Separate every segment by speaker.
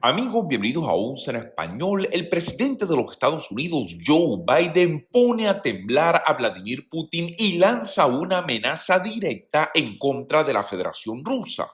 Speaker 1: Amigos, bienvenidos a UNSA en Español. El presidente de los Estados Unidos, Joe Biden, pone a temblar a Vladimir Putin y lanza una amenaza directa en contra de la Federación Rusa.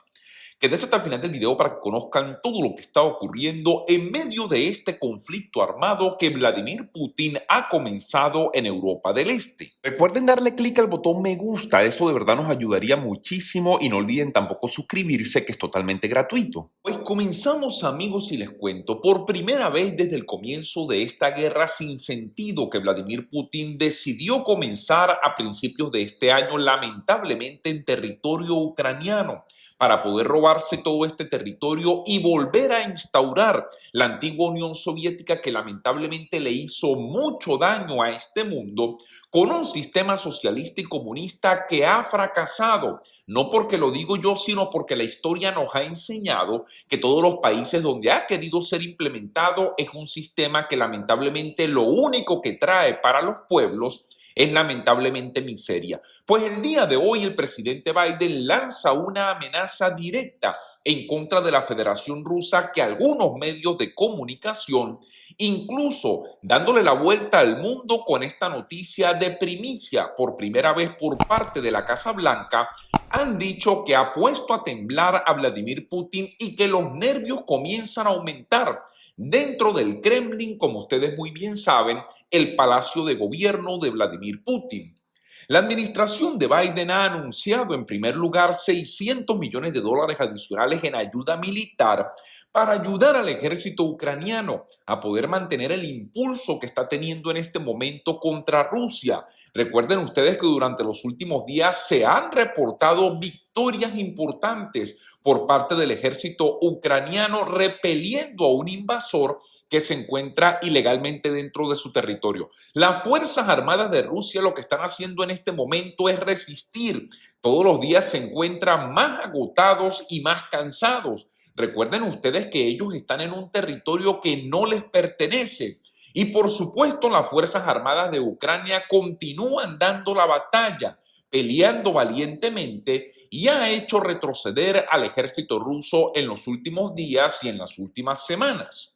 Speaker 1: Quédense hasta el final del video para que conozcan todo lo que está ocurriendo en medio de este conflicto armado que Vladimir Putin ha comenzado en Europa del Este. Recuerden darle clic al botón me gusta, eso de verdad nos ayudaría muchísimo y no olviden tampoco suscribirse, que es totalmente gratuito. Pues comenzamos, amigos, y les cuento, por primera vez desde el comienzo de esta guerra sin sentido que Vladimir Putin decidió comenzar a principios de este año, lamentablemente en territorio ucraniano, para poder robarse todo este territorio y volver a instaurar la antigua Unión Soviética, que lamentablemente le hizo mucho daño a este mundo, con un sistema socialista y comunista que ha fracasado. No porque lo digo yo, sino porque la historia nos ha enseñado que todos los países donde ha querido ser implementado es un sistema que lamentablemente lo único que trae para los pueblos es lamentablemente miseria. Pues el día de hoy el presidente Biden lanza una amenaza directa en contra de la Federación Rusa, que algunos medios de comunicación, incluso dándole la vuelta al mundo con esta noticia de primicia por primera vez por parte de la Casa Blanca, han dicho que ha puesto a temblar a Vladimir Putin y que los nervios comienzan a aumentar dentro del Kremlin, como ustedes muy bien saben, el palacio de gobierno de Vladimir Putin. La administración de Biden ha anunciado en primer lugar $600 millones adicionales en ayuda militar para ayudar al ejército ucraniano a poder mantener el impulso que está teniendo en este momento contra Rusia. Recuerden ustedes que durante los últimos días se han reportado victorias importantes por parte del ejército ucraniano, repeliendo a un invasor que se encuentra ilegalmente dentro de su territorio. Las Fuerzas Armadas de Rusia lo que están haciendo en este momento es resistir. Todos los días se encuentran más agotados y más cansados. Recuerden ustedes que ellos están en un territorio que no les pertenece. Y por supuesto, las Fuerzas Armadas de Ucrania continúan dando la batalla, peleando valientemente, y ha hecho retroceder al ejército ruso en los últimos días y en las últimas semanas.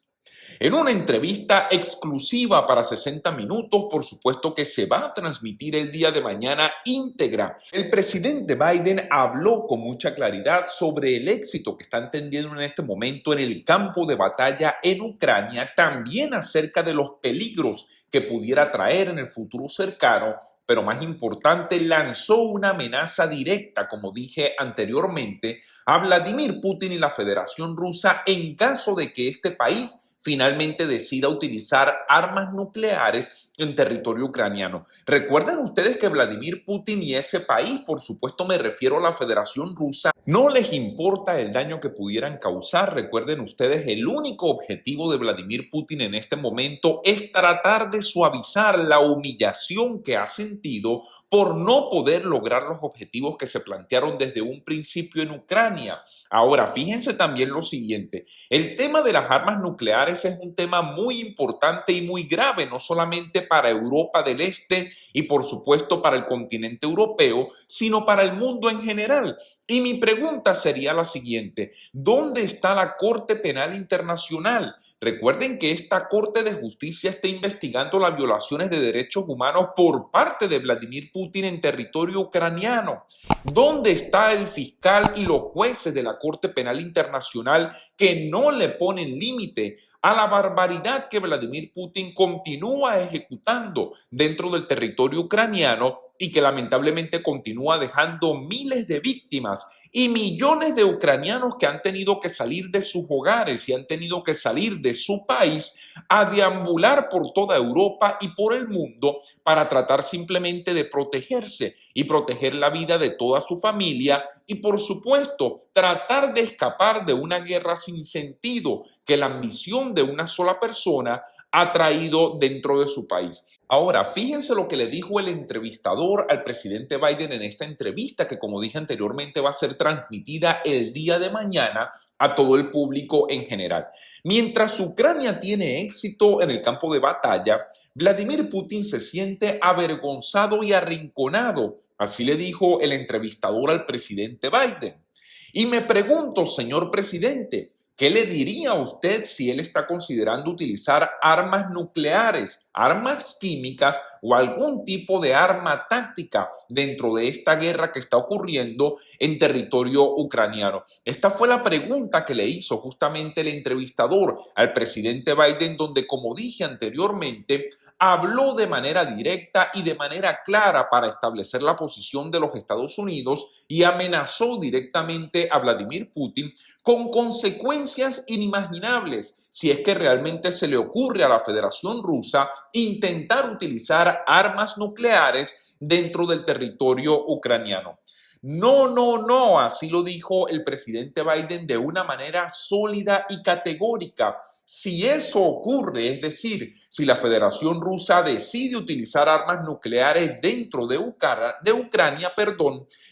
Speaker 1: En una entrevista exclusiva para 60 minutos, por supuesto que se va a transmitir el día de mañana íntegra, el presidente Biden habló con mucha claridad sobre el éxito que están teniendo en este momento en el campo de batalla en Ucrania, también acerca de los peligros que pudiera traer en el futuro cercano, pero más importante, lanzó una amenaza directa, como dije anteriormente, a Vladimir Putin y la Federación Rusa en caso de que este país finalmente decida utilizar armas nucleares en territorio ucraniano. Recuerden ustedes que Vladimir Putin y ese país, por supuesto me refiero a la Federación Rusa, no les importa el daño que pudieran causar. Recuerden ustedes, el único objetivo de Vladimir Putin en este momento es tratar de suavizar la humillación que ha sentido por no poder lograr los objetivos que se plantearon desde un principio en Ucrania. Ahora, fíjense también lo siguiente, el tema de las armas nucleares es un tema muy importante y muy grave, no solamente para Europa del Este y por supuesto para el continente europeo, sino para el mundo en general. Y mi pregunta sería la siguiente: ¿dónde está la Corte Penal Internacional? Recuerden que esta Corte de Justicia está investigando las violaciones de derechos humanos por parte de Vladimir Putin en territorio ucraniano. ¿Dónde está el fiscal y los jueces de la Corte Penal Internacional que no le ponen límite a la barbaridad que Vladimir Putin continúa ejecutando dentro del territorio ucraniano y que lamentablemente continúa dejando miles de víctimas y millones de ucranianos que han tenido que salir de sus hogares y han tenido que salir de su país a deambular por toda Europa y por el mundo para tratar simplemente de protegerse y proteger la vida de toda su familia y, por supuesto, tratar de escapar de una guerra sin sentido que la ambición de una sola persona ha traído dentro de su país. Ahora, fíjense lo que le dijo el entrevistador al presidente Biden en esta entrevista, que como dije anteriormente va a ser transmitida el día de mañana a todo el público en general. Mientras Ucrania tiene éxito en el campo de batalla, Vladimir Putin se siente avergonzado y arrinconado. Así le dijo el entrevistador al presidente Biden. Y me pregunto, señor presidente, ¿Qué le diría a usted si él está considerando utilizar armas nucleares, armas químicas o algún tipo de arma táctica dentro de esta guerra que está ocurriendo en territorio ucraniano? Esta fue la pregunta que le hizo justamente el entrevistador al presidente Biden, donde, como dije anteriormente, habló de manera directa y de manera clara para establecer la posición de los Estados Unidos y amenazó directamente a Vladimir Putin con consecuencias inimaginables si es que realmente se le ocurre a la Federación Rusa intentar utilizar armas nucleares dentro del territorio ucraniano. No, no, no, así lo dijo el presidente Biden de una manera sólida y categórica. Si eso ocurre, es decir, si la Federación Rusa decide utilizar armas nucleares dentro de Ucrania,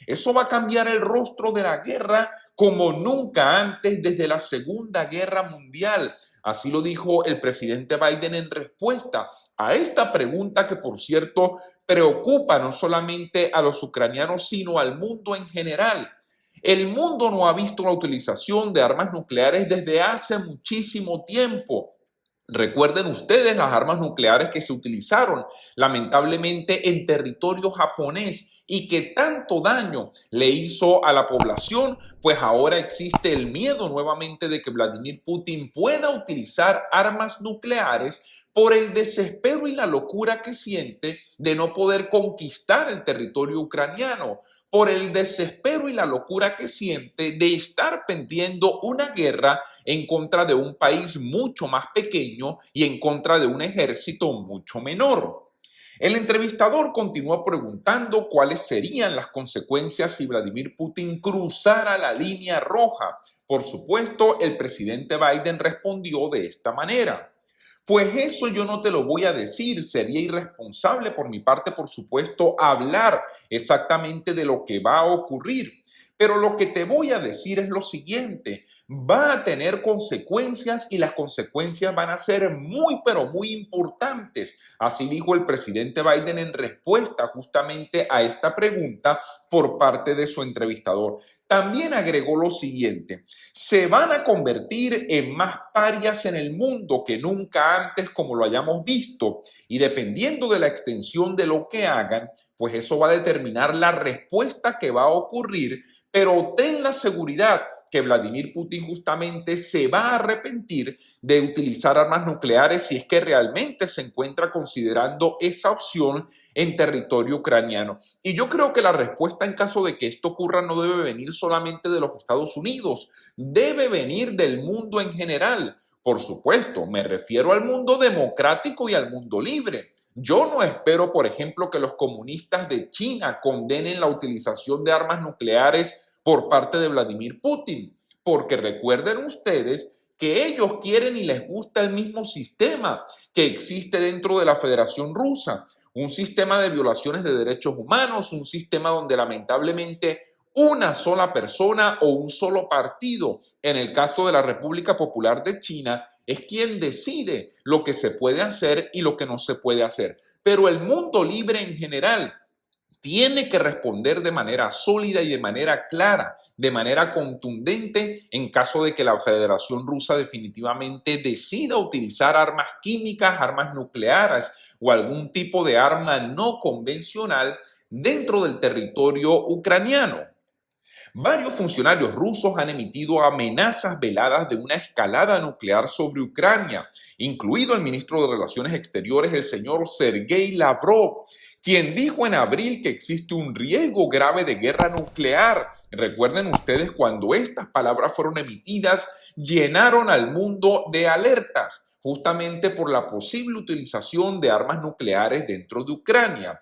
Speaker 1: eso va a cambiar el rostro de la guerra como nunca antes desde la Segunda Guerra Mundial. Así lo dijo el presidente Biden en respuesta a esta pregunta que, por cierto, preocupa no solamente a los ucranianos, sino al mundo en general. El mundo no ha visto la utilización de armas nucleares desde hace muchísimo tiempo. Recuerden ustedes las armas nucleares que se utilizaron lamentablemente en territorio japonés y que tanto daño le hizo a la población, pues ahora existe el miedo nuevamente de que Vladimir Putin pueda utilizar armas nucleares por el desespero y la locura que siente de no poder conquistar el territorio ucraniano, por el desespero y la locura que siente de estar pendiendo una guerra en contra de un país mucho más pequeño y en contra de un ejército mucho menor. El entrevistador continuó preguntando cuáles serían las consecuencias si Vladimir Putin cruzara la línea roja. Por supuesto, el presidente Biden respondió de esta manera: pues eso yo no te lo voy a decir, sería irresponsable por mi parte, por supuesto, hablar exactamente de lo que va a ocurrir. Pero lo que te voy a decir es lo siguiente: va a tener consecuencias y las consecuencias van a ser muy, pero muy importantes. Así dijo el presidente Biden en respuesta justamente a esta pregunta por parte de su entrevistador. También agregó lo siguiente: se van a convertir en más parias en el mundo que nunca antes como lo hayamos visto, y dependiendo de la extensión de lo que hagan, pues eso va a determinar la respuesta que va a ocurrir. Pero ten la seguridad que Vladimir Putin justamente se va a arrepentir de utilizar armas nucleares si es que realmente se encuentra considerando esa opción en territorio ucraniano. Y yo creo que la respuesta en caso de que esto ocurra no debe venir solamente de los Estados Unidos, debe venir del mundo en general. Por supuesto, me refiero al mundo democrático y al mundo libre. Yo no espero, por ejemplo, que los comunistas de China condenen la utilización de armas nucleares por parte de Vladimir Putin, porque recuerden ustedes que ellos quieren y les gusta el mismo sistema que existe dentro de la Federación Rusa, un sistema de violaciones de derechos humanos, un sistema donde lamentablemente una sola persona o un solo partido, en el caso de la República Popular de China, es quien decide lo que se puede hacer y lo que no se puede hacer. Pero el mundo libre en general tiene que responder de manera sólida y de manera clara, de manera contundente, en caso de que la Federación Rusa definitivamente decida utilizar armas químicas, armas nucleares o algún tipo de arma no convencional dentro del territorio ucraniano. Varios funcionarios rusos han emitido amenazas veladas de una escalada nuclear sobre Ucrania, incluido el ministro de Relaciones Exteriores, el señor Sergei Lavrov, quien dijo en abril que existe un riesgo grave de guerra nuclear. Recuerden ustedes, cuando estas palabras fueron emitidas, llenaron al mundo de alertas, justamente por la posible utilización de armas nucleares dentro de Ucrania.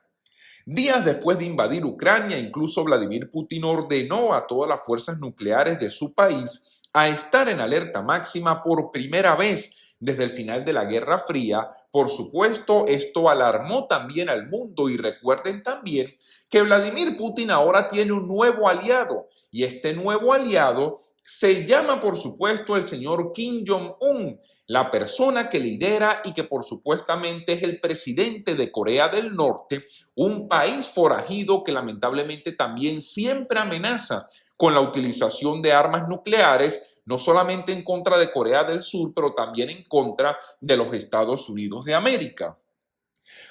Speaker 1: Días después de invadir Ucrania, incluso Vladimir Putin ordenó a todas las fuerzas nucleares de su país a estar en alerta máxima por primera vez desde el final de la Guerra Fría. Por supuesto, esto alarmó también al mundo, y recuerden también que Vladimir Putin ahora tiene un nuevo aliado, y este nuevo aliado se llama, por supuesto, el señor Kim Jong-un, la persona que lidera y que por supuestamente es el presidente de Corea del Norte, un país forajido que lamentablemente también siempre amenaza con la utilización de armas nucleares no solamente en contra de Corea del Sur, pero también en contra de los Estados Unidos de América.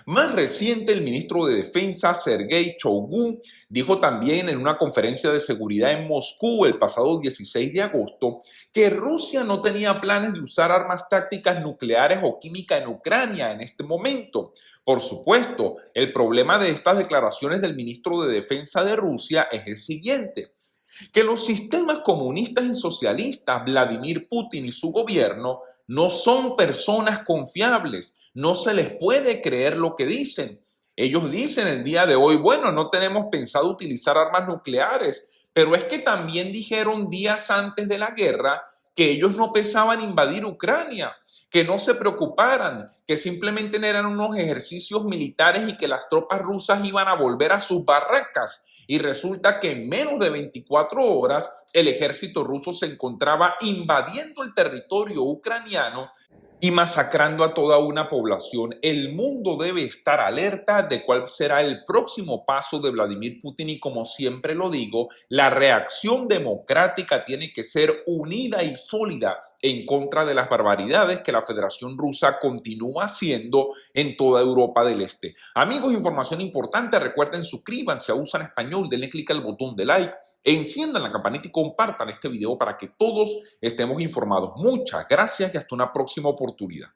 Speaker 1: Más reciente, el ministro de Defensa, Sergei Shoigu, dijo también en una conferencia de seguridad en Moscú el pasado 16 de agosto que Rusia no tenía planes de usar armas tácticas nucleares o química en Ucrania en este momento. Por supuesto, el problema de estas declaraciones del ministro de Defensa de Rusia es el siguiente: que los sistemas comunistas y socialistas, Vladimir Putin y su gobierno, no son personas confiables. No se les puede creer lo que dicen. Ellos dicen el día de hoy, bueno, no tenemos pensado utilizar armas nucleares, pero es que también dijeron días antes de la guerra que ellos no pensaban invadir Ucrania, que no se preocuparan, que simplemente eran unos ejercicios militares y que las tropas rusas iban a volver a sus barracas. Y resulta que en menos de 24 horas el ejército ruso se encontraba invadiendo el territorio ucraniano y masacrando a toda una población. El mundo debe estar alerta de cuál será el próximo paso de Vladimir Putin y, como siempre lo digo, la reacción democrática tiene que ser unida y sólida en contra de las barbaridades que la Federación Rusa continúa haciendo en toda Europa del Este. Amigos, información importante, recuerden, suscríbanse a USA en Español, denle clic al botón de like, enciendan la campanita y compartan este video para que todos estemos informados. Muchas gracias y hasta una próxima oportunidad.